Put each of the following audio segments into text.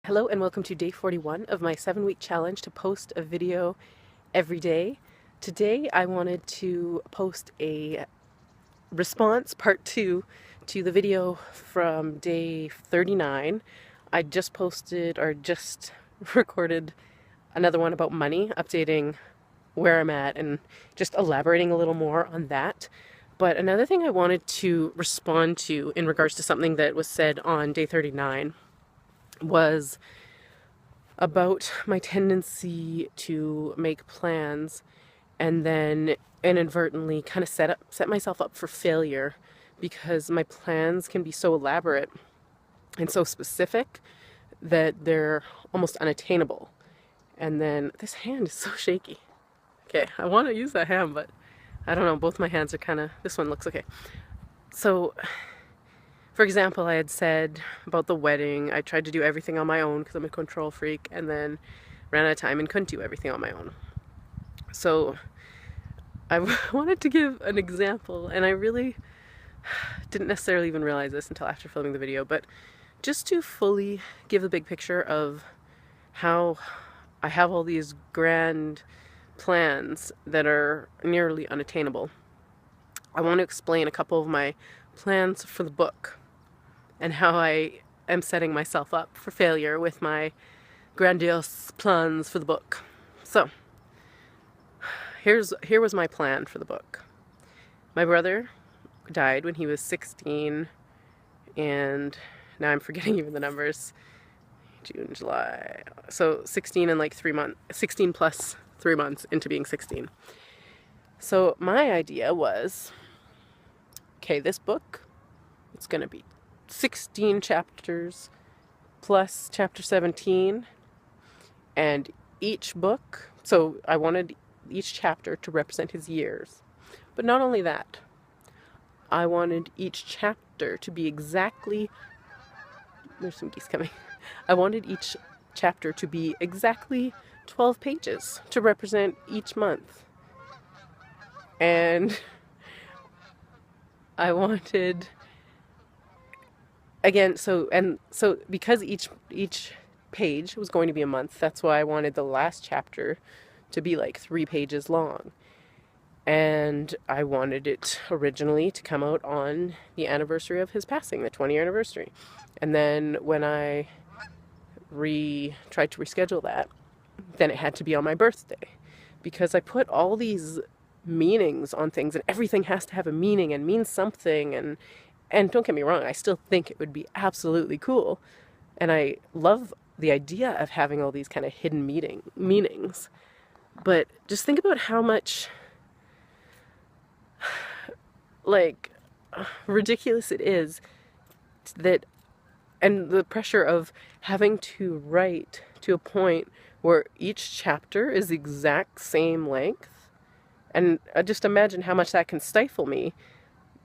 Hello and welcome to day 41 of my 7-week challenge to post a video every day. Today I wanted to post a response part 2 to the video from day 39. I just posted or just recorded another one about money, updating where I'm at and just elaborating a little more on that. But another thing I wanted to respond to in regards to something that was said on day 39 was about my tendency to make plans and then inadvertently kind of set myself up for failure because my plans can be so elaborate and so specific that they're almost unattainable. And then this hand is so shaky. Okay, I want to use that hand, but I don't know, both my hands are kind of, this one looks okay. So for example, I had said about the wedding, I tried to do everything on my own because I'm a control freak, and then ran out of time and couldn't do everything on my own. So I wanted to give an example, and I really didn't necessarily even realize this until after filming the video, but just to fully give the big picture of how I have all these grand plans that are nearly unattainable, I want to explain a couple of my plans for the book and how I am setting myself up for failure with my grandiose plans for the book. So, here was my plan for the book. My brother died when he was 16, and now I'm forgetting even the numbers. June, July. So 16 and like 3 months, 16 plus 3 months into being 16. So my idea was, okay, this book, it's going to be 16 chapters plus chapter 17, and each book, so I wanted each chapter to represent his years. But not only that, I wanted each chapter to be exactly, there's some geese coming. I wanted each chapter to be exactly 12 pages to represent each month. And I wanted, again, so because each page was going to be a month, that's why I wanted the last chapter to be like 3 pages long. And I wanted it originally to come out on the anniversary of his passing, the 20-year anniversary. And then when I tried to reschedule that, then it had to be on my birthday, because I put all these meanings on things, and everything has to have a meaning and mean something. And don't get me wrong, I still think it would be absolutely cool, and I love the idea of having all these kind of hidden meanings. But just think about how much like ridiculous it is that, and the pressure of having to write to a point where each chapter is the exact same length. And just imagine how much that can stifle me,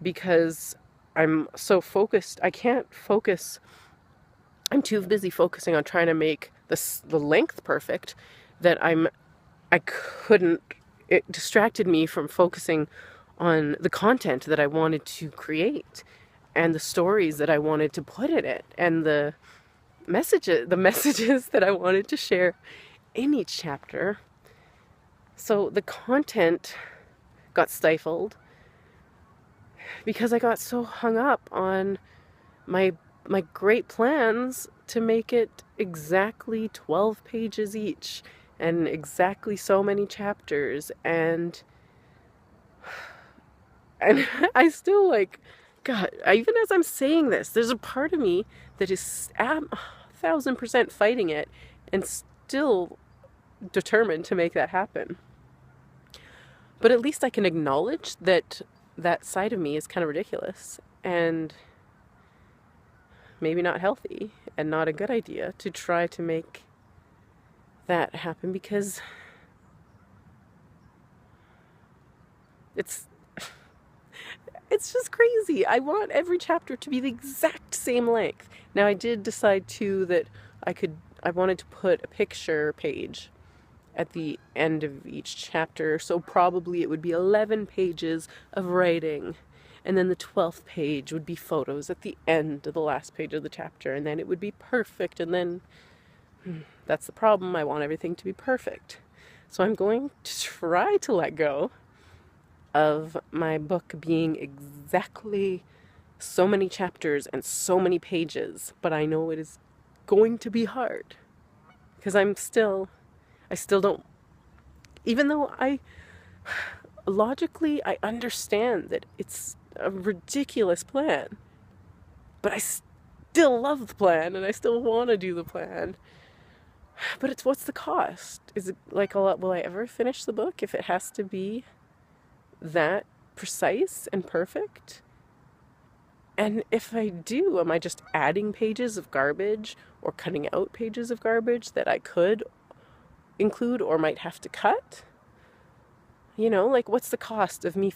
because I'm so focused. I can't focus. I'm too busy focusing on trying to make the length perfect that I couldn't. It distracted me from focusing on the content that I wanted to create and the stories that I wanted to put in it and the messages that I wanted to share in each chapter. So the content got stifled because I got so hung up on my great plans to make it exactly 12 pages each and exactly so many chapters, and I still, like, God, even as I'm saying this, there's a part of me that is 1,000% fighting it and still determined to make that happen. But at least I can acknowledge that that side of me is kind of ridiculous and maybe not healthy and not a good idea to try to make that happen, because it's just crazy. I want every chapter to be the exact same length. Now, I did decide too that I wanted to put a picture page at the end of each chapter, so probably it would be 11 pages of writing, and then the 12th page would be photos at the end of the last page of the chapter, and then it would be perfect, and then That's the problem. I want everything to be perfect. So I'm going to try to let go of my book being exactly so many chapters and so many pages, but I know it is going to be hard because I still don't, even though logically I understand that it's a ridiculous plan, but I still love the plan and I still want to do the plan. But it's, what's the cost? Is it like, will I ever finish the book if it has to be that precise and perfect? And if I do, am I just adding pages of garbage or cutting out pages of garbage that I could include or might have to cut? You know, like, what's the cost of me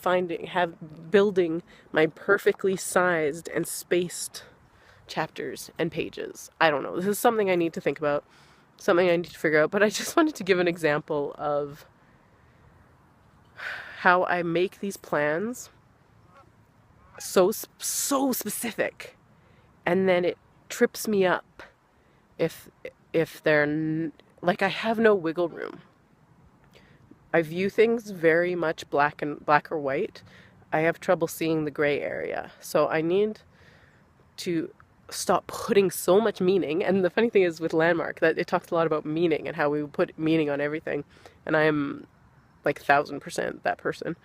building my perfectly sized and spaced chapters and pages? I don't know. This is something I need to think about, something I need to figure out, but I just wanted to give an example of how I make these plans so specific, and then it trips me up if they're like, I have no wiggle room. I view things very much black or white. I have trouble seeing the gray area. So I need to stop putting so much meaning. And the funny thing is with Landmark that it talks a lot about meaning and how we put meaning on everything. And I am like 1000% that person.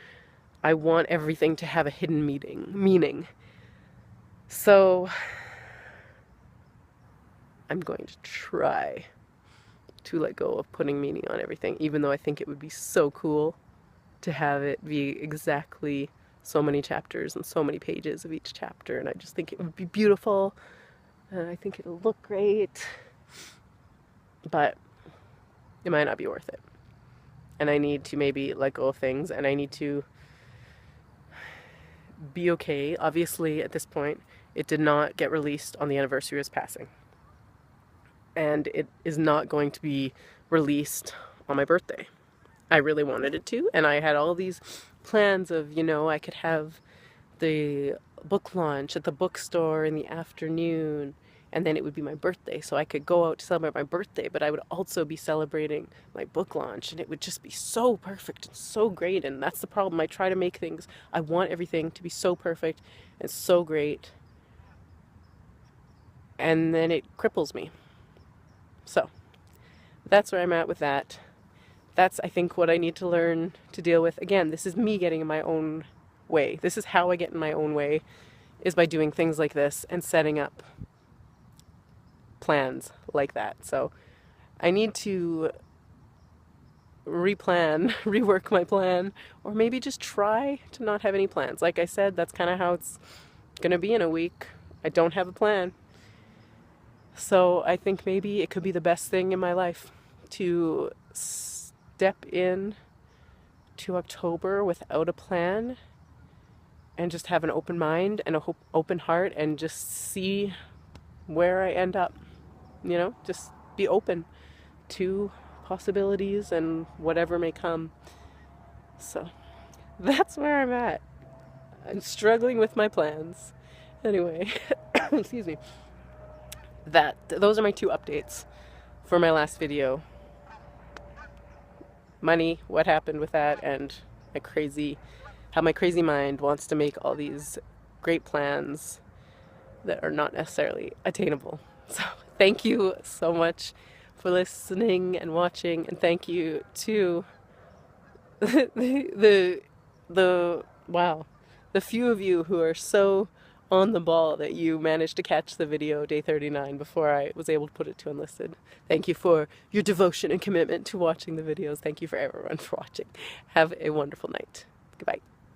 I want everything to have a hidden meaning. So I'm going to try to let go of putting meaning on everything, even though I think it would be so cool to have it be exactly so many chapters and so many pages of each chapter, and I just think it would be beautiful, and I think it'll look great, but it might not be worth it. And I need to maybe let go of things, and I need to be okay. Obviously, at this point, it did not get released on the anniversary of his passing. And it is not going to be released on my birthday. I really wanted it to, and I had all these plans of, you know, I could have the book launch at the bookstore in the afternoon, and then it would be my birthday, so I could go out to celebrate my birthday, but I would also be celebrating my book launch, and it would just be so perfect and so great. And that's the problem. I try to make things, I want everything to be so perfect and so great, and then it cripples me. So that's where I'm at with that. That's, I think, what I need to learn to deal with. Again, this is me getting in my own way. This is how I get in my own way, is by doing things like this and setting up plans like that. So I need to rework my plan, or maybe just try to not have any plans. Like I said, that's kind of how it's going to be in a week. I don't have a plan. So I think maybe it could be the best thing in my life to step in to October without a plan and just have an open mind and an open heart and just see where I end up. You know, just be open to possibilities and whatever may come. So that's where I'm at. I'm struggling with my plans. Anyway, excuse me. Those are my 2 updates for my last video. Money, what happened with that, and how my crazy mind wants to make all these great plans that are not necessarily attainable. So thank you so much for listening and watching, and thank you to the few of you who are so on the ball that you managed to catch the video day 39 before I was able to put it to Enlisted. Thank you for your devotion and commitment to watching the videos. Thank you for everyone for watching. Have a wonderful night. Goodbye.